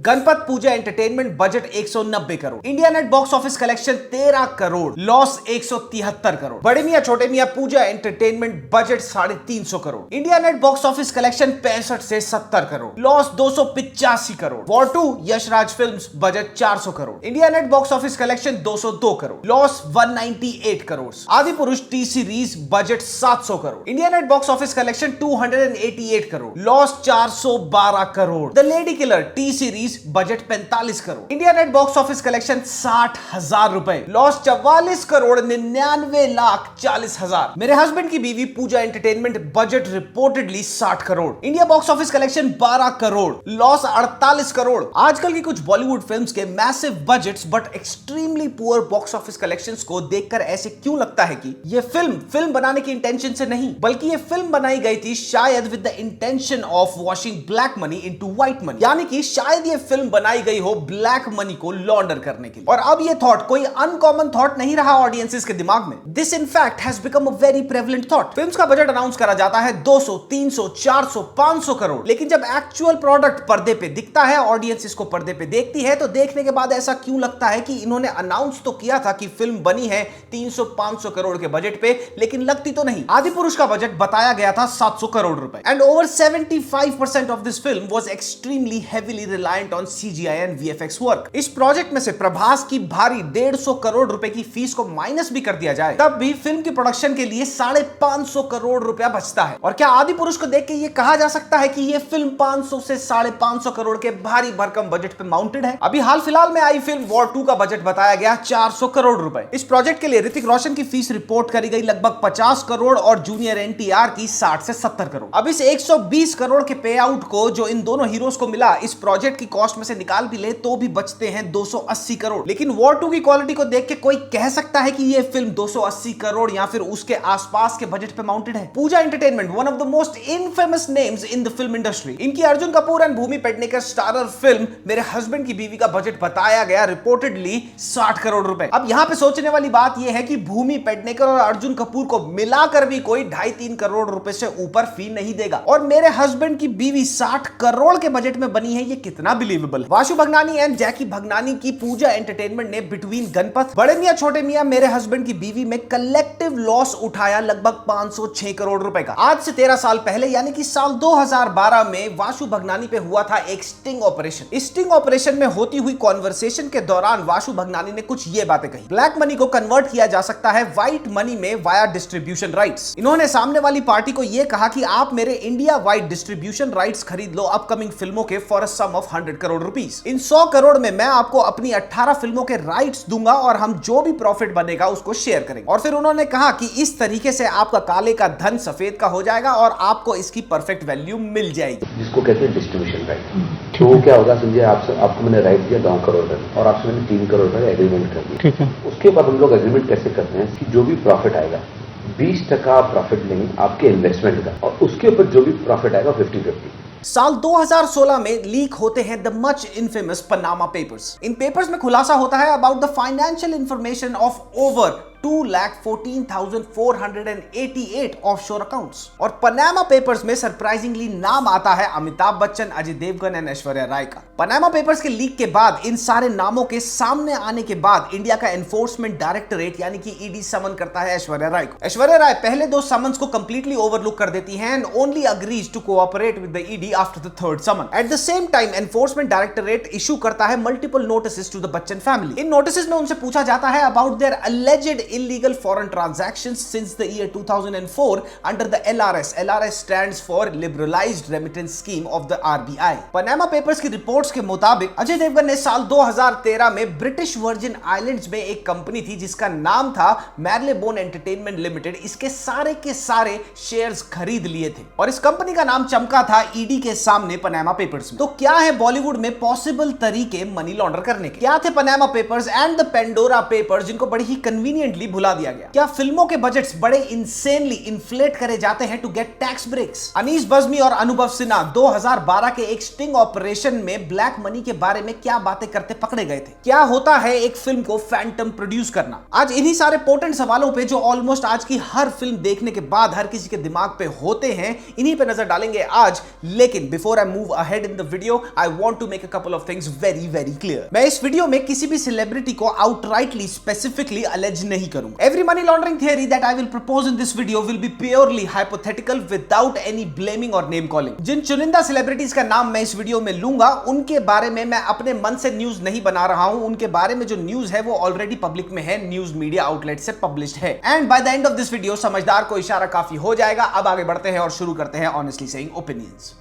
Ganpat Pooja entertainment budget 190 crore, India net box office collection 13 crore, loss 173 crore. Bade Miyan Chote Miyan Pooja entertainment budget 350 crore, India net box office collection 65 से 70 crore, loss 285 crore. War 2 Yashraj films budget 400 crore, India net box office collection 202 crore, loss 198 crore. Adipurush T series budget 700 crore, India net box office collection 288 crore, loss 412 crore. The lady killer T series budget 45 crore, India net box office collection 60,000 रुपए, loss 44 crore 99,40,000। मेरे husband की बीवी Pooja entertainment budget reportedly 60 crore, India box office collection 12 crore, loss 48 crore. आजकल की कुछ Bollywood films के massive budgets but extremely poor box office collections को देखकर ऐसे क्यों लगता है कि यह फिल्म बनाने की इंटेंशन से नहीं, बल्कि यह फिल्म बनाई गई थी शायद with the intention of washing black money into white money, यानी कि शायद यह फिल्म बनाई गई हो ब्लैक मनी को लॉन्डर करने के लिए। और अब यह थॉट कोई अनकॉमन थॉट नहीं रहा ऑडियंसेस के दिमाग में। This in fact has become a very prevalent thought. Films का बजट अनाउंस करा जाता है 200, 300, 400, 500 करोड़, लेकिन जब एक्चुअल प्रोडक्ट पर्दे पे दिखता है, ऑडियंस इसको पर्दे पे देखती है, तो देखने के बाद ऐसा क्यों लगता है कि इन्होंने अनाउंस तो किया था कि फिल्म बनी है 300, 500 करोड़ के बजट पे, लेकिन लगती तो नहीं। आदि पुरुष का बजट बताया गया था 700 करोड़ रुपए, and over 75% of this film was extremely heavily reliant on CGI and VFX work. इस प्रोजेक्ट में से प्रभास की भारी 150 करोड़ रुपए की फीस को माइनस भी कर दिया जाए, तब भी फिल्म की प्रोडक्शन के लिए 550 करोड़ रुपया बचता है। और क्या आदि पुरुष को देख के ये कहा जा सकता है कि ये फिल्म 500 से 550 करोड़ के भारी भरकम बजट पे माउंटेड है? अभी हाल फिलहाल में आई फिल्म वॉर 2 का बजट बताया गया 400 करोड़ रुपए। इस प्रोजेक्ट के लिए ऋतिक रोशन की फीस रिपोर्ट करी गई लगभग 50 करोड़ और जूनियर एनटीआर की 60 से 70 करोड़। अब इस 120 करोड़ के पे आउट को जो इन दोनों हीरोज को मिला, इस प्रोजेक्ट की कॉस्ट में से निकाल भी ले तो भी बचते हैं 280 करोड़। लेकिन वॉर 2 की क्वालिटी को देख के कोई कह सकता है कि ये फिल्म 280 करोड़ या फिर उसके आसपास के बजट पे माउंटेड है? Pooja entertainment one of the most infamous names in the film industry. इनकी Arjun Kapoor and Bhumi Pednekar starrer film मेरे हस्बैंड की बीवी का बजट बताया गया रिपोर्टेडली 60 करोड़ रुपए। अब यहां पे सोचने वाली बात यह है कि भूमि पेडनेकर और अर्जुन कपूर को मिलाकर भी कोई 2.5-3 करोड़ रुपए से ऊपर फी नहीं देगा, और मेरे हस्बैंड की बीवी 60 करोड़ के बजट में बनी है। ये कितना बिलीवेबल है? वाशु भगनानी एंड जैकी भगनानी की पूजा एंटरटेनमेंट ने बिटवीन गणपत, बड़े मियां छोटे मियां, मेरे हस्बैंड की बीवी में कलेक्टिव लॉस उठाया लगभग 506 करोड़ रुपए का। आज से 13 साल पहले यानी कि साल 2012 में वाशु भगनानी पे हुआ था एक स्टिंग ऑपरेशन। इस स्टिंग ऑपरेशन में होती हुई कॉन्वर्सेशन के दौरान वाशु भगनानी ने कुछ ये बातें कही। ब्लैक मनी को कन्वर्ट किया जा सकता है व्हाइट मनी में वाया डिस्ट्रीब्यूशन राइट्स। इन्होंने सामने वाली पार्टी को यह कहा कि आप मेरे इंडिया वाइड डिस्ट्रीब्यूशन राइट्स खरीद लो अपकमिंग फिल्मों के for a sum of 100 crore rupees. इन 100 करोड़ में मैं आपको अपनी 18 फिल्मों के राइट्स दूंगा और हम जो भी प्रॉफिट बनेगा उसको शेयर करेंगे। और फिर उन्होंने कहा कि इस तरीके से आपका काले का धन सफेद का हो जाएगा और आपको इसकी परफेक्ट वैल्यू मिल जाएगी, जिसको कहते हैं डिस्ट्रीब्यूशन राइट। तो क्या होगा, समझिए आपको मैंने राइट दिया 9 करोड़ का और आपसे मैंने 3 करोड़ का एग्रीमेंट कर दिया, ठीक है। उसके बाद हम लोग एग्रीमेंट कैसे करते हैं कि जो भी प्रॉफिट आएगा 20% प्रॉफिट लेंगे आपके इन्वेस्टमेंट का, और उसके ऊपर जो भी प्रॉफिट आएगा 50-50। साल 2016 में लीक होते हैं the much infamous Panama papers. In papers में खुलासा होता है about the financial information of over 2,14,488 offshore accounts. और पनामा पेपर्स में सरप्राइजिंगली नाम आता है अमिताभ बच्चन, अजय देवगन एंड ऐश्वर्या राय का। पनामा पेपर्स के लीक के बाद, इन सारे नामों के सामने आने के बाद इंडिया का एनफोर्समेंट डायरेक्टरेट यानी कि ईडी समन करता है ऐश्वर्या राय को। ऐश्वर्या राय पहले 2 समन्स को कंप्लीटली ओवरलुक कर देती हैं and only agrees to cooperate with the ED after the 3rd summon. At the same time enforcement directorate issue करता है multiple notices to the Bachchan family. इन नोटिसेस में उनसे पूछा जाता है about their alleged illegal foreign transactions since the year 2004 under the LRS. LRS stands for Liberalized Remittance Scheme of the RBI. Panama Papers की reports के मुताबिक अजय देवगन ने साल 2013 में ब्रिटिश वर्जिन आइलैंड्स में एक कंपनी थी जिसका नाम था मैरलेबोन एंटरटेनमेंट लिमिटेड। इसके सारे के सारे शेयर्स खरीद लिए थे और इस कंपनी का नाम चमका था ईडी के सामने पनामा पेपर्स में। तो क्या है बॉलीवुड में पॉसिबल तरीके मनी लॉन्डर करने के? क्या थे Panama papers and the Pandora papers जिनको बड़ी ही कन्वीनियंटली कंप्लीटली भुला दिया गया। क्या फिल्मों के बजट्स बड़े इंसेनली इन्फ्लेट करे जाते हैं to get tax breaks? Anees Bazmee और अनुभव सिन्हा 2012 के एक स्टिंग ऑपरेशन में ब्लैक मनी के बारे में क्या बातें करते पकड़े गए थे? क्या होता है एक फिल्म को फैंटम प्रोड्यूस करना? आज इन्हीं सारे पोटेंट सवालों पे, जो ऑलमोस्ट आज की हर फिल्म देखने के बाद हर किसी के दिमाग पे होते हैं, इन्हीं पे नजर डालेंगे आज। लेकिन before I move ahead in the video, I want to make a couple of things very very clear. मैं इस वीडियो में किसी भी सेलिब्रिटी को आउटराइटली स्पेसिफिकली अलेज नहीं करूंगा। Every money laundering theory that I will propose in this video will be purely hypothetical without any blaming और name calling. जिन चुनिंदा सेलिब्रिटीज का नाम मैं इस वीडियो में लूंगा, उनके बारे में मैं अपने मन से न्यूज नहीं बना रहा हूं। उनके बारे में जो न्यूज है वो ऑलरेडी पब्लिक में है, न्यूज मीडिया आउटलेट से पब्लिश्ड है। And by the end of this video समझदार को इशारा काफी हो जाएगा। अब आगे बढ़ते हैं और शुरू करते हैं ऑनेस्टली सेइंग ओपिनियंस।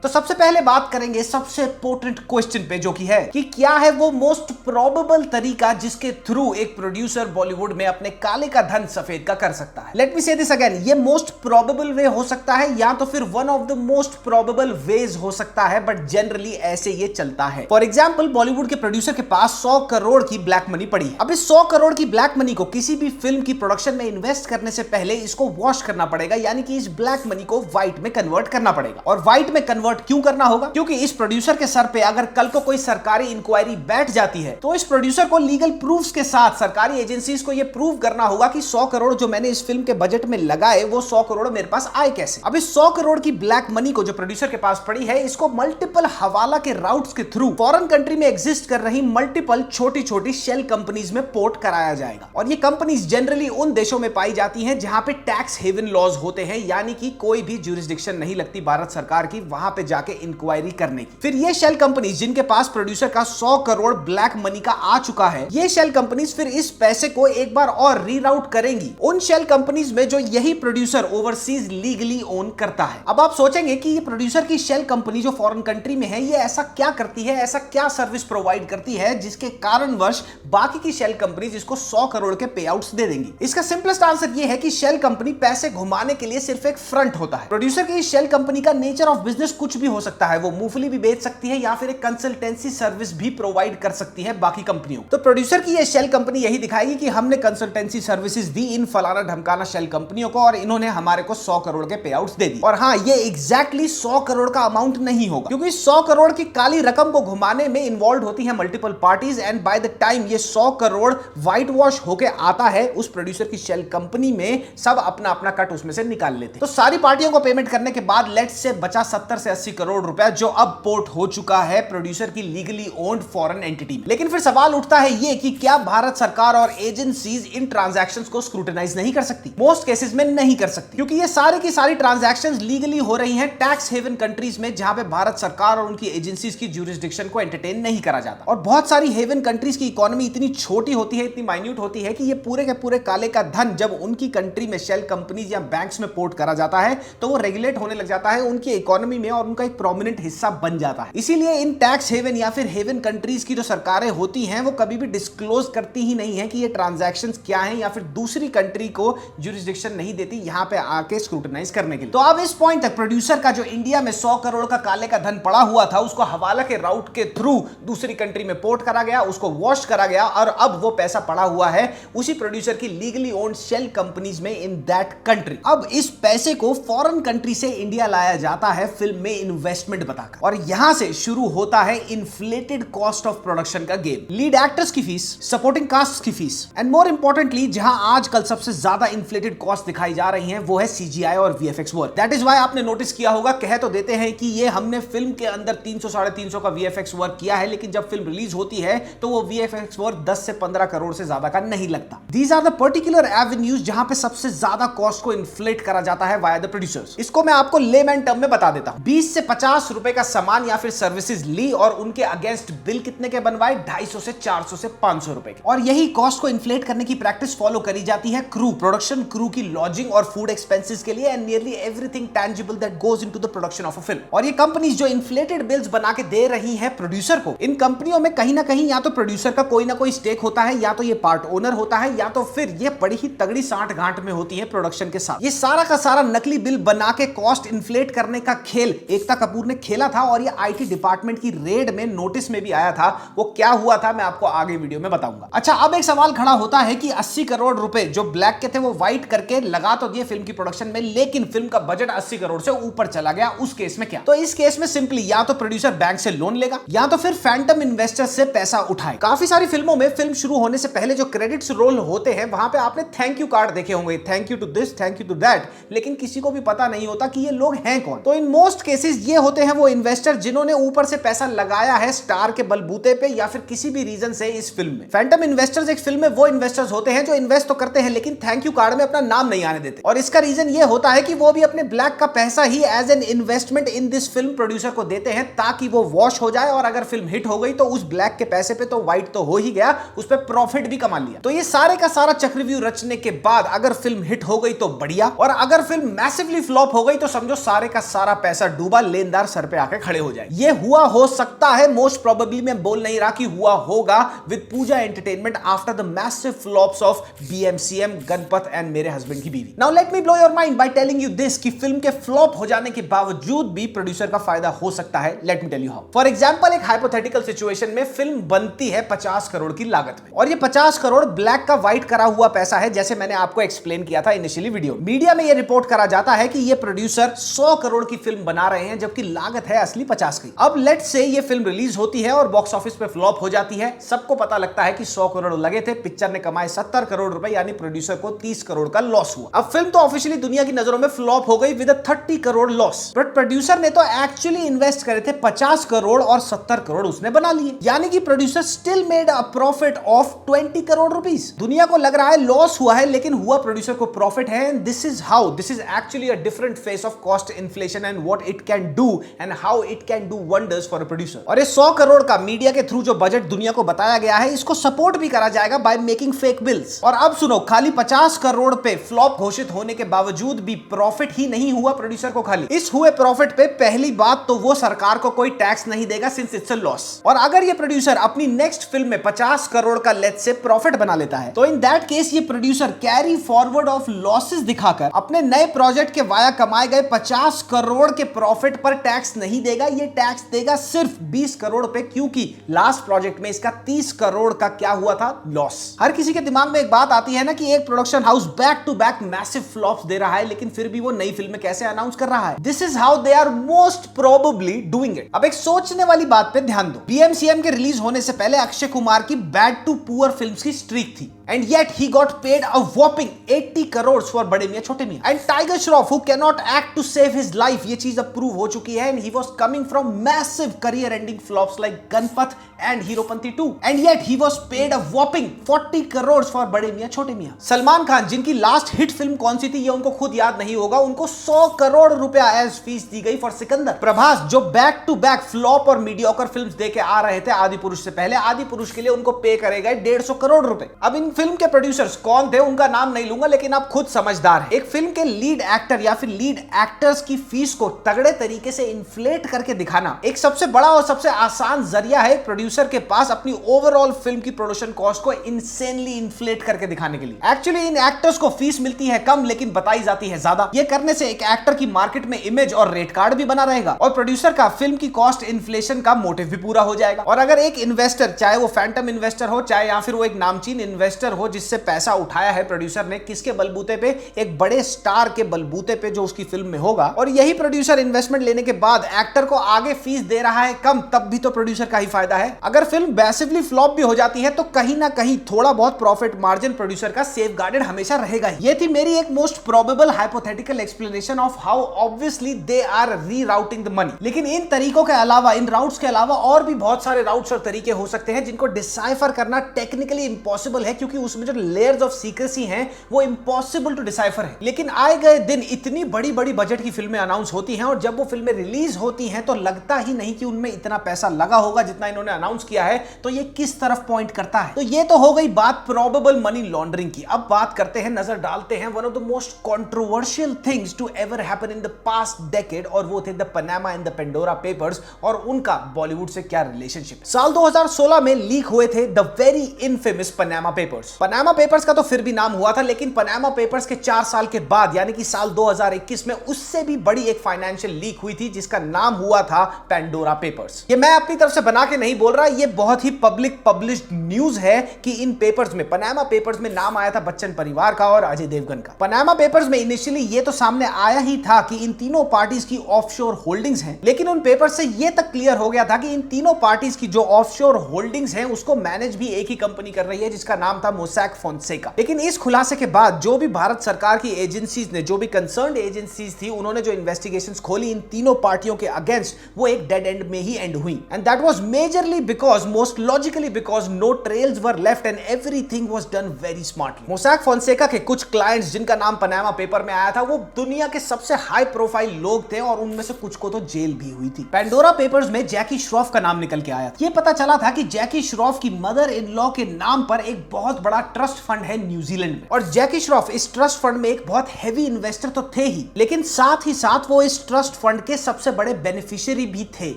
तो सबसे पहले बात करेंगे सबसे इंपॉर्टेंट क्वेश्चन पे, जो कि है कि क्या है वो मोस्ट प्रोबेबल तरीका जिसके थ्रू एक प्रोड्यूसर बॉलीवुड में अपने काले का धन सफेद का कर सकता है। Let me say this again, ये मोस्ट प्रोबेबल वे हो सकता है या तो फिर one of the most probable ways हो सकता है, बट जनरली ऐसे ये चलता है। फॉर एग्जाम्पल, बॉलीवुड के प्रोड्यूसर के पास 100 करोड़ की ब्लैक मनी पड़ी है। अब इस 100 करोड़ की ब्लैक मनी को किसी भी फिल्म की प्रोडक्शन में इन्वेस्ट करने से पहले इसको वॉश करना पड़ेगा, यानी कि इस ब्लैक मनी को व्हाइट में कन्वर्ट करना पड़ेगा। और व्हाइट में कन्वर्ट क्यों करना होगा? क्योंकि इस प्रोड्यूसर के सर पे अगर कल को कोई सरकारी इंक्वायरी बैठ जाती है, तो इस प्रोड्यूसर को लीगल प्रूफ्स के साथ सरकारी एजेंसीज को यह प्रूव करना होगा कि 100 करोड़ जो मैंने इस फिल्म के बजट में लगाए, वो 100 करोड़ मेरे पास आए कैसे। अब इस 100 करोड़ की ब्लैक मनी को जो प्रोड्यूसर के पास पड़ी है, इसको मल्टीपल हवाला के राउट्स के थ्रू फॉरेन कंट्री में एग्जिस्ट कर रही मल्टीपल छोटी छोटी शेल कंपनीज में पोर्ट कराया जाएगा। और ये कंपनीज जनरली उन देशों में पाई जाती हैं जहां पे टैक्स हेवन लॉज होते हैं, यानी कि कोई भी ज्यूरिसडिक्शन नहीं लगती भारत सरकार की वहां पे जाके इंक्वायरी करने की। फिर ये शेल कंपनीज जिनके पास प्रोड्यूसर का 100 करोड़ ब्लैक मनी का आ चुका है, ये शेल कंपनीज फिर इस पैसे को एक बार और रीराउट करेंगी उन शेल कंपनीज में जो यही प्रोड्यूसर ओवरसीज लीगली ओन करता है। अब आप सोचेंगे कि ये प्रोड्यूसर की शेल कंपनी जो फॉरेन कंट्री में है, ये ऐसा क्या करती है, ऐसा क्या सर्विस प्रोवाइड करती है जिसके कारणवश बाकी की शेल कंपनीज इसको 100 करोड़ के पे आउट्स दे देंगी? इसका सिंपलेस्ट आंसर ये है कि शेल कंपनी पैसे घुमाने के लिए सिर्फ एक फ्रंट होता है। प्रोड्यूसर की शेल कंपनी का नेचर ऑफ बिजनेस कुछ भी हो सकता है। वो मूंगफली भी बेच सकती है या फिर एक कंसल्टेंसी सर्विस भी प्रोवाइड कर सकती है बाकी कंपनियों। तो प्रोड्यूसर की ये शेल कंपनी यही दिखाएगी कि हमने कंसल्टेंसी सर्विसेज दी इन फलाना ढमकाना शेल कंपनियों को और इन्होंने हमारे को 100 करोड़ के पे आउट्स दे दी। और हाँ, ये एग्जैक्टली 100 करोड़ का अमाउंट नहीं होगा, क्योंकि 100 करोड़ की काली रकम को घुमाने में इन्वॉल्व होती है multiple parties. And by the time ये 100 करोड़ व्हाइट वॉश होके आता है उस प्रोड्यूसर की शेल कंपनी में, सब अपना अपना कट उसमें से निकाल लेते हैं। तो सारी पार्टियों को पेमेंट करने के बाद लेट्स से बचा 70 से 80 करोड़ रुपया, जो अब पोर्ट हो चुका है प्रोड्यूसर की लीगली ओन्ड फॉरेन एंटिटी में। लेकिन फिर सवाल उठता है ये कि क्या भारत सरकार और एजेंसीज इन ट्रांजैक्शंस को स्क्रूटिनाइज नहीं कर सकती? मोस्ट केसेस में नहीं कर सकती, क्योंकि ये सारी की सारी ट्रांजैक्शंस लीगली हो रही हैं टैक्स हेवन कंट्रीज में, जहां पे भारत सरकार और उनकी एजेंसीज की ज्यूरिसडिक्शन को एंटरटेन नहीं करा जाता। और बहुत सारी हेवन कंट्रीज की इकोनॉमी इतनी छोटी होती है, इतनी माइन्यूट होती है कि ये पूरे के पूरे काले का धन जब उनकी कंट्री में शेल कंपनीज या बैंक्स में पोर्ट करा जाता है, तो वो रेगुलेट होने लग जाता है उनकी इकोनॉमी में और उनका एक प्रोमिनेंट हिस्सा बन जाता है। इसीलिए इन टैक्स हेवन या फिर हेवन कंट्रीज की जो सरकारें होती हैं, वो कभी भी डिस्क्लोज करती ही नहीं है कि ये ट्रांजैक्शंस क्या हैं, या फिर दूसरी कंट्री को ज्यूरिसडिक्शन नहीं देती यहां पे आके स्क्रूटिनाइज करने के लिए। तो अब इस पॉइंट तक प्रोड्यूसर का जो इंडिया में 100 करोड़ का काले का धन पड़ा हुआ था, उसको हवाला के राउट के थ्रू दूसरी कंट्री में पोर्ट करा गया, उसको वॉश करा गया, और अब वो पैसा पड़ा हुआ है उसी प्रोड्यूसर की लीगली ओन्ड शेल कंपनीज में इन दैट कंट्री। अब इस पैसे को फॉरेन कंट्री से इंडिया लाया जाता है फिल्म में इन्वेस्टमेंट बताकर, और यहां से शुरू होता है इन्फ्लेटेड कॉस्ट ऑफ प्रोडक्शन का गेम। लीड एक्टर्स की फीस, सपोर्टिंग कास्ट की फीस, एंड मोर इंपॉर्टेंटली जहां आजकल सबसे ज्यादा इन्फ्लेटेड कॉस्ट दिखाई जा रही हैं, वो है सीजीआई और VFX work. That is why आपने नोटिस किया होगा, कह तो देते हैं कि ये हमने फिल्म के अंदर 300-350 का वीएफएक्स वर्क किया है, लेकिन जब फिल्म रिलीज होती है तो वो वीएफएक्स वर्क 10 से 15 करोड़ से ज्यादा का नहीं लगता। These are the particular avenues जहां पे सबसे ज्यादा कॉस्ट को इन्फ्लेट करा जाता है वाया द प्रोड्यूसर्स। इसको मैं आपको लेमैन टर्म में बता देता हूं। 20 से 50 रुपए का सामान या फिर सर्विसेज ली और उनके अगेंस्ट बिल कितने के बनवाए? 250 से 400 से 500 रुपए के। और यही कॉस्ट को इन्फ्लेट करने की प्रैक्टिस फॉलो करी जाती है क्रू, प्रोडक्शन क्रू की लॉजिंग और फूड एक्सपेंसेस के लिए, and nearly everything tangible that goes into the production of a film. और ये कंपनीज जो इन्फ्लेटेड बिल्स बना के दे रही हैं प्रोड्यूसर को, इन कंपनियों में कहीं ना कहीं या तो प्रोड्यूसर का कोई ना कोई स्टेक होता है, या तो ये पार्ट ओनर होता है, या तो फिर ये बड़ी ही तगड़ी सांठ गांठ में होती है प्रोडक्शन के साथ। ये सारा का सारा नकली बिल बना के कॉस्ट इन्फ्लेट करने का खेल एक एकता कपूर ने खेला था और ये आईटी डिपार्टमेंट की रेड में नोटिस में भी आया था। वो क्या हुआ था मैं आपको आगे वीडियो में बताऊंगा। अच्छा, अब एक सवाल खड़ा होता है कि 80 करोड़ रुपए जो ब्लैक के थे वो व्हाइट करके लगा तो दिए फिल्म की प्रोडक्शन में, लेकिन फिल्म का बजट 80 करोड़ से ऊपर चला गया। उस केस में क्या? तो इस केस में सिंपली या तो प्रोड्यूसर बैंक से लोन लेगा या तो फिर फैंटम इन्वेस्टर से पैसा उठाए। काफी सारी फिल्मों में फिल्म शुरू होने से पहले जो क्रेडिट्स रोल होते हैं वहां पे आपने थैंक यू कार्ड देखे होंगे, thank you to this, thank you to that, लेकिन किसी को भी पता नहीं होता कि ये लोग हैं कौन। तो इन मोस्ट केसेस ये होते हैं वो इन्वेस्टर जिन्होंने ऊपर से पैसा लगाया है स्टार के बलबूते पे या फिर किसी भी रीजन से इस फिल्म में। फैंटम इन्वेस्टर्स एक फिल्म में वो इन्वेस्टर्स होते हैं जो इन्वेस्ट तो करते हैं लेकिन थैंक यू कार्ड में अपना नाम नहीं आने देते, और इसका रीजन ये होता है कि वो भी अपने ब्लैक का पैसा ही as an investment in this film producer को देते हैं ताकि वो वॉश हो जाए, और अगर फिल्म हिट हो गई तो उस ब्लैक के पैसे पे तो व्हाइट तो हो ही गया, उस पर प्रॉफिट भी कमा लिया। तो ये सारे का सारा चक्रव्यूह रचने के बाद अगर फिल्म हिट हो गई तो बढ़िया, और अगर फिल्म मैसिवली फ्लॉप हो गई तो समझो सारे का सारा पैसा डूबा, लेनदार सर पे आके खड़े हो जाए। ये हुआ हो सकता है, मोस्ट प्रोबेबली मैं बोल नहीं रहा कि हुआ होगा with Pooja entertainment after the massive flops of BMCM, Ganapath and मेरे हस्बैंड की बीवी। Now let me blow your mind by telling you this कि फिल्म के फ्लॉप हो जाने के बावजूद भी प्रोड्यूसर का फायदा हो सकता है। Let me tell you how. For example, एक हाइपोथेटिकल सिचुएशन में फिल्म बनती है 50 करोड़ की लागत में, और ये 50 करोड़ ब्लैक का व्हाइट करा हुआ पैसा है, जैसे मैंने आपको एक्सप्लेन किया था इनिशियली वीडियो। मीडिया में ये रिपोर्ट करा जाता है कि ये प्रोड्यूसर 100 करोड़ की फिल्म बना रहे हैं जबकि लागत है असली 50 की। अब लेट से ये फिल्म रिलीज होती है और बॉक्स ऑफिस पे फ्लॉप हो जाती है। सबको पता लगता है कि 100 करोड़ लगे थे, पिक्चर ने कमाए 70 करोड़ रुपए, यानी प्रोड्यूसर को 30 करोड़ का लॉस हुआ। अब फिल्म तो ऑफिशियली दुनिया की नजरों में फ्लॉप हो गई with 30 crore loss, but producer ने तो एक्चुअली इन्वेस्ट करे थे 50 करोड़ और 70 करोड़ उसने बना लिए, यानी कि producer still made a profit of 20 crore rupees. दुनिया को लग रहा है लॉस हुआ है लेकिन हुआ प्रोड्यूसर को प्रॉफिट है। And this is how, this is actually a different face of cost inflation and what it can do and how it can do wonders for a producer. और ये 100 करोड़ का मीडिया के थ्रू जो budget दुनिया को बताया गया है, इसको सपोर्ट भी करा जाएगा बाय मेकिंग फेक बिल्स। और अब सुनो, खाली 50 करोड़ पे फ्लॉप घोषित होने के बावजूद भी प्रॉफिट ही नहीं हुआ प्रोड्यूसर को। खाली इस हुए प्रॉफिट पे पहली बात तो वो सरकार को कोई टैक्स नहीं देगा सिंस इट्स अ लॉस, और अगर ये प्रोड्यूसर अपनी नेक्स्ट फिल्म में 50 करोड़ का लेट्स से प्रॉफिट बना लेता है तो इन दैट केस ये producer carry forward of losses दिखाकर अपने नए प्रोजेक्ट के वाया कमाए गए 50 करोड़ के प्रॉफिट पर टैक्स नहीं देगा। ये टैक्स देगा सिर्फ 20 करोड़ पे, क्योंकि लास्ट प्रोजेक्ट में इसका 30 करोड़ का क्या हुआ था, लॉस। हर किसी के दिमाग में एक बात आती है ना कि एक production house back to back massive flops दे रहा है लेकिन फिर भी वो नई फिल्म कैसे अनाउंस कर रहा है। This is how they are most probably doing it. अब एक सोचने वाली बात पे ध्यान दो। बीएमसीएम के रिलीज होने से पहले अक्षय कुमार की बैड टू पुअर फिल्म्स की स्ट्रीक थी, and yet he got paid a whopping 80 crores for बड़े मियां छोटे मियां। And Tiger Shroff, who cannot act to save his life, ये चीज अब प्रूव हो चुकी है, and he was coming from massive career-ending flops like Ganpat and Heropanti 2, and yet he was paid a whopping 40 crores for बड़े मियां छोटे मियां। सलमान खान, जिनकी last hit film कौन सी थी ये उनको खुद याद नहीं होगा, उनको 100 करोड़ रुपया एज फीस दी गई फॉर सिकंदर। प्रभास, जो बैक टू बैक फ्लॉप और मीडियोकर फिल्म्स देके आ रहे थे आदि पुरुष से पहले, आदि पुरुष के लिए उनको पे करे गए 150 करोड़ रुपए। अब इन फिल्म के प्रोड्यूसर्स कौन थे उनका नाम नहीं लूंगा, लेकिन आप खुद समझदार हैं। एक फिल्म के लीड एक्टर या फिर लीड एक्टर्स की फीस को तगड़े तरीके से इन्फ्लेट करके दिखाना एक सबसे बड़ा और सबसे आसान जरिया है प्रोड्यूसर के पास अपनी ओवरऑल फिल्म की प्रोडक्शन कॉस्ट को इनसेनली इन्फ्लेट करके दिखाने के लिए। एक्चुअली इन एक्टर्स को फीस मिलती है कम लेकिन बताई जाती है ज्यादा। ये करने से एक एक्टर की मार्केट में इमेज और रेट कार्ड भी बना रहेगा और प्रोड्यूसर का फिल्म की कॉस्ट इन्फ्लेशन का मोटिव भी पूरा हो जाएगा। और अगर एक इन्वेस्टर, चाहे वो फैंटम इन्वेस्टर हो चाहे या फिर वो एक नामचीन इन्वेस्टर हो जिससे पैसा उठाया है प्रोड्यूसर ने, किसके बलबूते पे, एक बड़े स्टार के बलबूते पे जो उसकी फिल्म में होगा, और यही प्रोड्यूसर इन्वेस्टमेंट लेने के बाद एक्टर को आगे फीस दे रहा है कम, तब भी तो प्रोड्यूसर का ही फायदा है। अगर फिल्म मैसिवली फ्लॉप भी हो जाती है तो कहीं ना कहीं थोड़ा बहुत प्रॉफिट मार्जिन प्रोड्यूसर का सेफगार्डेड हमेशा रहेगा ही। ये थी मेरी एक most probable hypothetical explanation of how obviously they are rerouting the money. लेकिन इन तरीकों के अलावा, इन राउट्स के अलावा और भी बहुत सारे राउट्स और तरीके हो सकते हैं जिनको डिसाइफर करना टेक्निकली इंपॉसिबल है, क्योंकि उसमें जो लेयर्स ऑफ सीक्रेसी हैं वो इंपॉसिबल टू डिसाइफर है। लेकिन आए गए दिन इतनी बड़ी बड़ी बजट की फिल्में अनाउंस होती हैं और जब वो फिल्में रिलीज होती हैं तो लगता ही नहीं कि उनमें इतना पैसा लगा होगा जितना इन्होंने अनाउंस किया है। तो ये किस तरफ पॉइंट करता है? तो ये तो हो गई बात प्रोबेबल मनी लॉन्ड्रिंग की। अब बात करते हैं, नजर डालते हैं one of the most controversial things to ever happen in the past decade, और वो थे the Panama and the Pandora papers और उनका बॉलीवुड से क्या रिलेशनशिप। साल 2016 में लीक हुए थे the very infamous Panama papers. Papers. Panama papers का तो फिर भी नाम हुआ था, लेकिन पनामा पेपर्स के 4 साल के बाद यानी कि साल 2021 में उससे भी बड़ी एक फाइनेंशियल लीक हुई थी जिसका नाम हुआ था पेंडोरा पेपर्स। ये मैं अपनी तरफ से बना के नहीं बोल रहा, ये बहुत ही पब्लिक पब्लिश्ड न्यूज है कि इन पेपर्स में, पनामा पेपर्स में नाम आया था बच्चन परिवार का और अजय देवगन का। पनामा पेपर्स में इनिशियली ये तो सामने आया ही था कि इन तीनों पार्टीज की ऑफशोर होल्डिंग्स हैं, लेकिन उन पेपर से ये तक क्लियर हो गया था कि इन तीनों पार्टीज की जो ऑफशोर होल्डिंग्स हैं उसको मैनेज भी एक ही कंपनी कर रही है जिसका नाम था मोसैक फोंसेका। लेकिन इस खुलासे के बाद जो भी भारत सरकार की एजेंसीज ने, जो भी कंसर्न्ड एजेंसीज थी, उन्होंने जो इन्वेस्टिगेशंस खोली इन तीनों पार्टियों के अगेंस्ट, वो एक डेड एंड में ही एंड हुई। And that was majorly because, most logically because no trails were left and everything was done very smartly. Mossack Fonseca के कुछ क्लाइंट्स जिनका नाम पनामा पेपर में आया था वो दुनिया के सबसे हाई प्रोफाइल लोग थे और उनमें से कुछ को तो जेल भी हुई थी। पेंडोरा पेपर्स में जैकी श्रॉफ का नाम निकल के आया था। ये पता चला था कि जैकी श्रॉफ की मदर इन लॉ के नाम पर एक बहुत बड़ा ट्रस्ट फंड है न्यूजीलैंड में, और जैकी श्रॉफ इस ट्रस्ट फंड में एक बहुत हैवी इन्वेस्टर तो थे ही, लेकिन साथ ही साथ वो इस ट्रस्ट फंड के सबसे बड़े बेनिफिशियरी भी थे।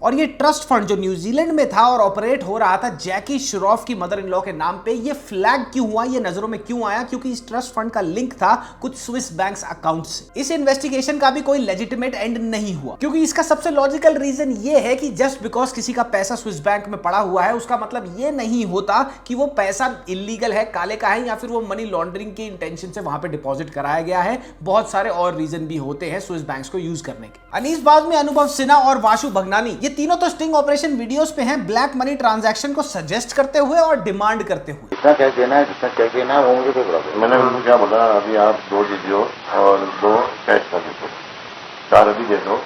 और ये ट्रस्ट फंड जो न्यूजीलैंड में था और ऑपरेट हो रहा था जैकी श्रॉफ की मदर इन लॉ के नाम पे, ये फ्लैग क्यों हुआ, ये नजरों में क्यों आया? क्योंकि इस ट्रस्ट फंड का लिंक था कुछ स्विस बैंक्स अकाउंट से। इस इन्वेस्टिगेशन का भी कोई लेजिटिमेट एंड नहीं हुआ, क्योंकि इसका सबसे लॉजिकल रीजन ये है कि जस्ट बिकॉज किसी का पैसा स्विस बैंक में पड़ा हुआ है उसका मतलब ये नहीं होता कि वो पैसा इलीगल है, काले का है, या फिर वो मनी लॉन्ड्रिंग के इंटेंशन से वहां पे डिपॉजिट कराया गया है। बहुत सारे और रीजन भी होते हैं स्विस बैंक्स को यूज करने के। अनीस बाग में अनुभव सिन्हा और वाशु भगनानी, ये तीनों तो स्टिंग ऑपरेशन वीडियोस पे हैं, ब्लैक मनी ट्रांजैक्शन को सजेस्ट करते हुए और डिमांड करते हुए। जितना क्या कहना है, जितना क्या कहना है वो मुझे कोई प्रॉब्लम। मैंने उनको क्या बोला, अभी आप 2 वीडियो और 2 कैश कर दे दो, 4 अभी दे दो,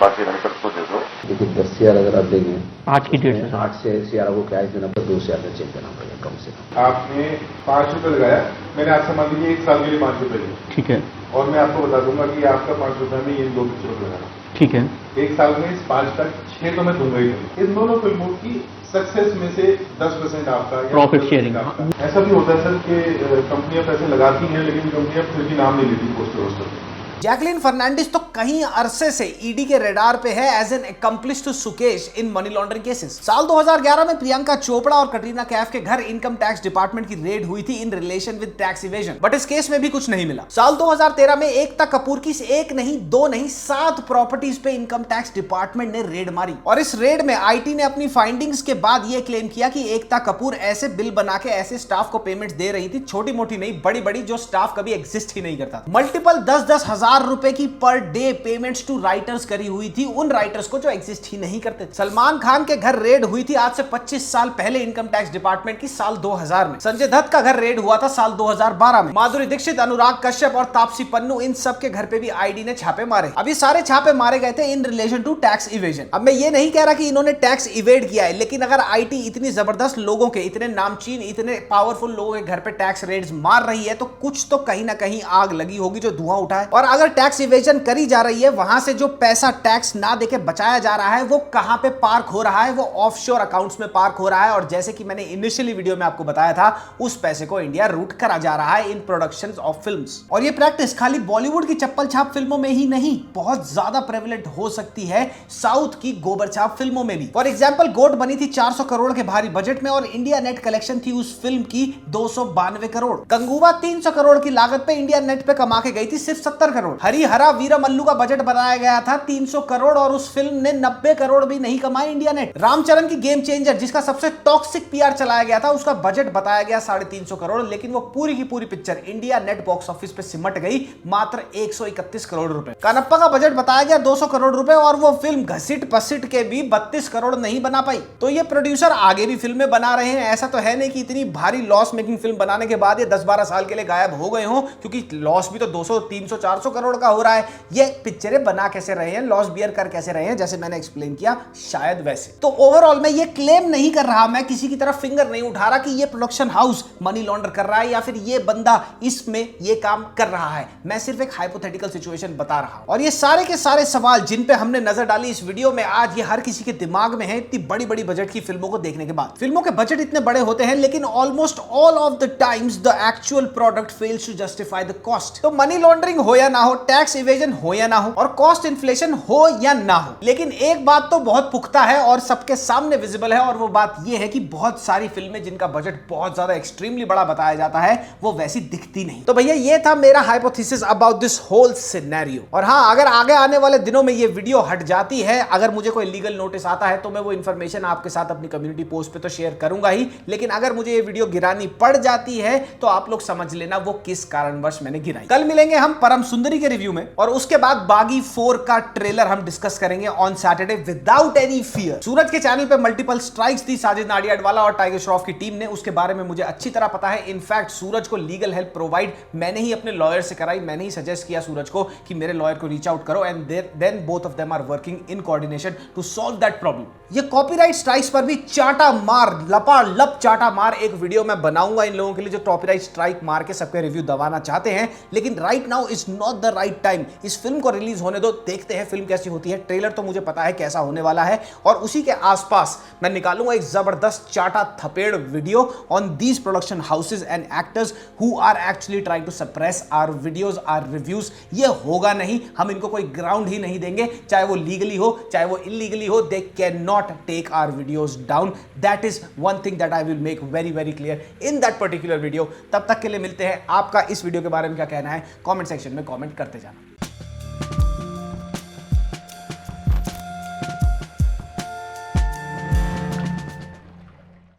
बाकी रंग को दे दो। देखिए 10 शेयर अगर आप देंगे आज की डेट में 8 शेयर को कैश देना पड़ेगा, 2 शेयर में चेक देना पड़ेगा कम से कम। आपने 5 रुपए लगाया, मैंने आपसे मान लीजिए 1 साल के लिए 5 रुपए लिए, ठीक है, और मैं आपको बता दूंगा कि आपका 5 रुपए में ये 2 पिक्चर लगाना, ठीक है, 1 साल में इस 5 का 6 तो मैं दूंगा ही नहीं। इन दोनों फिल्मों की सक्सेस में से 10% आपका, प्रॉफिट शेयरिंग आपका। ऐसा भी होता है सर कि कंपनियां पैसे लगाती हैं लेकिन कंपनियां फिर भी नाम नहीं लेती पोस्टर वोस्टर। जैकलिन फर्नांडिस तो कहीं अरसे से ईडी के रेडार पे है as an accomplice to Sukesh in money laundering cases. साल 2011 में प्रियंका चोपड़ा और कटरीना कैफ के घर इनकम टैक्स डिपार्टमेंट की रेड हुई थी in relation with tax evasion, but इस केस में भी कुछ नहीं मिला। साल 2013 में एकता कपूर की 1 नहीं 2 नहीं 7 प्रॉपर्टीज पे इनकम टैक्स डिपार्टमेंट ने रेड मारी, और इस रेड में आईटी ने अपनी फाइंडिंग्स के बाद यह क्लेम किया कि एकता कपूर ऐसे बिल बना के ऐसे स्टाफ को पेमेंट्स दे रही थी, छोटी मोटी नहीं बड़ी बड़ी, जो स्टाफ कभी एग्जिस्ट ही नहीं करता। मल्टीपल 10-10 हजार रुपए की per day payments to writers करी हुई थी, उन राइटर्स को जो एग्जिस्ट ही नहीं करते। सलमान खान के घर रेड हुई थी आज से 25 साल पहले इनकम टैक्स डिपार्टमेंट की, साल 2000 में। संजय दत्त का घर रेड हुआ था साल 2012 में। माधुरी दीक्षित, अनुराग कश्यप और तापसी पन्नू, इन सब के घर पे भी आईडी ने छापे मारे। अभी सारे छापे मारे गए थे in relation to tax evasion. अब मैं ये नहीं कह रहा कि इन्होंने टैक्स इवेड किया है, लेकिन अगर आईटी इतनी जबरदस्त लोगों के, इतने नामचीन, इतने पावरफुल लोगों के घर पे टैक्स रेड्स मार रही है तो कुछ तो कहीं ना कहीं आग लगी होगी जो धुआं उठाए। और अगर टैक्स इवेजन करी जा रही है, वहां से जो पैसा टैक्स ना देके बचाया जा रहा है वो कहां पे पार्क हो रहा है? वो ऑफशोर अकाउंट्स में पार्क हो रहा है। और जैसे कि मैंने इनिशियली वीडियो में आपको बताया था, उस पैसे को इंडिया रूट करा जा रहा है इन प्रोडक्शंस ऑफ फिल्म्स। और ये प्रैक्टिस खाली बॉलीवुड की चप्पल छाप फिल्मों में ही नहीं, बहुत ज्यादा प्रेवलेंट हो सकती है साउथ की गोबर छाप फिल्मों में भी। फॉर एग्जाम्पल, गोट बनी थी 400 करोड़ के भारी बजट में और इंडिया नेट कलेक्शन थी उस फिल्म की 292 करोड़। गंगूबा 300 करोड़ की लागत पे इंडिया नेट पे कमा के गई थी सिर्फ 70 करोड़। हरिहरा वीरमल्लू का बजट बनाया गया था 300 करोड़ और उस फिल्म ने 90 करोड़ भी नहीं कमाए इंडिया नेट। रामचरण की गेम चेंजर, जिसका सबसे टॉक्सिक पीआर चलाया गया था, उसका बजट बताया गया 350 करोड़, लेकिन वो पूरी की पूरी picture India net box office पे सिमट गई मात्र 131 करोड़ रुपए। कनप्पा का बजट बताया गया 200 करोड़ रुपए और वो फिल्म घसीट पसीट के भी 32 करोड़ नहीं बना पाई। तो ये प्रोड्यूसर आगे भी फिल्में बना रहे हैं, ऐसा तो है नहीं कि इतनी भारी लॉस मेकिंग फिल्म बनाने के बाद ये 10-12 साल के लिए गायब हो गए हों, क्योंकि लॉस भी तो 200, 300, 400 करोड़ का हो रहा है। ये पिक्चरें बना कैसे रहे हैं, लॉस बियर कर कैसे रहे हैं, जैसे मैंने एक्सप्लेन किया, शायद वैसे। तो ओवरऑल मैं ये क्लेम नहीं कर रहा, मैं किसी की तरफ फिंगर नहीं उठा रहा कि ये प्रोडक्शन हाउस मनी लॉन्डर कर रहा है या फिर ये बंदा इसमें ये काम कर रहा है। मैं सिर्फ एक हाइपोथेटिकल सिचुएशन बता रहा हूं। और ये सारे के सारे सवाल जिन पे हमने नजर डाली इस वीडियो में, आज ये हर किसी के दिमाग में है इतनी बड़ी बड़ी बजट की फिल्मों को देखने के बाद। फिल्मों के बजट इतने बड़े होते हैं लेकिन almost all of the times the actual product fails to justify the cost. तो मनी लॉन्ड्रिंग हो या ना हो, टैक्स इवेजन हो या ना हो, और कॉस्ट इन्फ्लेशन हो या ना हो, लेकिन एक बात तो बहुत पुख्ता है और सबके सामने विजिबल है, और वो बात ये है कि बहुत सारी फिल्में जिनका बजट बहुत ज्यादा एक्सट्रीमली बड़ा बताया जाता है वो वैसी दिखती नहीं। तो भैया ये था मेरा hypothesis about this whole scenario. और हाँ, अगर आगे आने वाले दिनों में ये वीडियो हट जाती है, अगर मुझे कोई लीगल नोटिस आता है तो मैं वो इन्फॉर्मेशन आपके साथ अपनी कम्युनिटी पोस्ट पे तो शेयर करूंगा ही, लेकिन अगर मुझे ये वीडियो गिरानी पड़ जाती है तो आप लोग समझ लेना वो किस कारणवश मैंने गिराई। कल मिलेंगे हम परम सुंदरी के रिव्यू में, और उसके बाद बागी 4 का ट्रेलर हम डिस्कस करेंगे on Saturday without any fear. Suraj के चैनल पे मल्टीपल स्ट्राइक्स थी साजिद नाडियाडवाला और टाइगर श्रॉफ की टीम ने, उसके बारे में मुझे अच्छी तरह पता है। इनफैक्ट सूरज को लीगल हेल्प प्रोवाइड मैंने ही अपने लॉयर से कराई, मैंने ही सजेस्ट किया सूरज को कि मेरे लॉयर को रीच आउट करो, and then both of them are working in coordination to solve that problem. ये कॉपीराइट स्ट्राइक्स पर भी चाटा मार, लपालप चाटा मार एक वीडियो मैं बनाऊंगा इन लोगों के लिए जो कॉपीराइट स्ट्राइक मार के सबके रिव्यू दबाना चाहते हैं, लेकिन right now is not the right time. इस फिल्म को रिलीज होने दो, देखते हैं फिल्म कैसी होती है। ट्रेलर तो मुझे पता है कैसा होने वाला है, और उसी के आसपास मैं निकालूंगा एक जबरदस्त चाटा थपेड़ video on these production houses and actors who are actually trying to suppress our videos, our reviews. ये होगा नहीं, हम इनको कोई ग्राउंड ही नहीं देंगे, चाहे वो लीगली हो चाहे वो इलीगली हो। They can not take our videos down. That is one thing that I will make very very clear in that particular video. तब तक के लिए मिलते हैं। आपका इस वीडियो के बारे में क्या कहना है कमेंट सेक्शन में कमेंट करते जाना।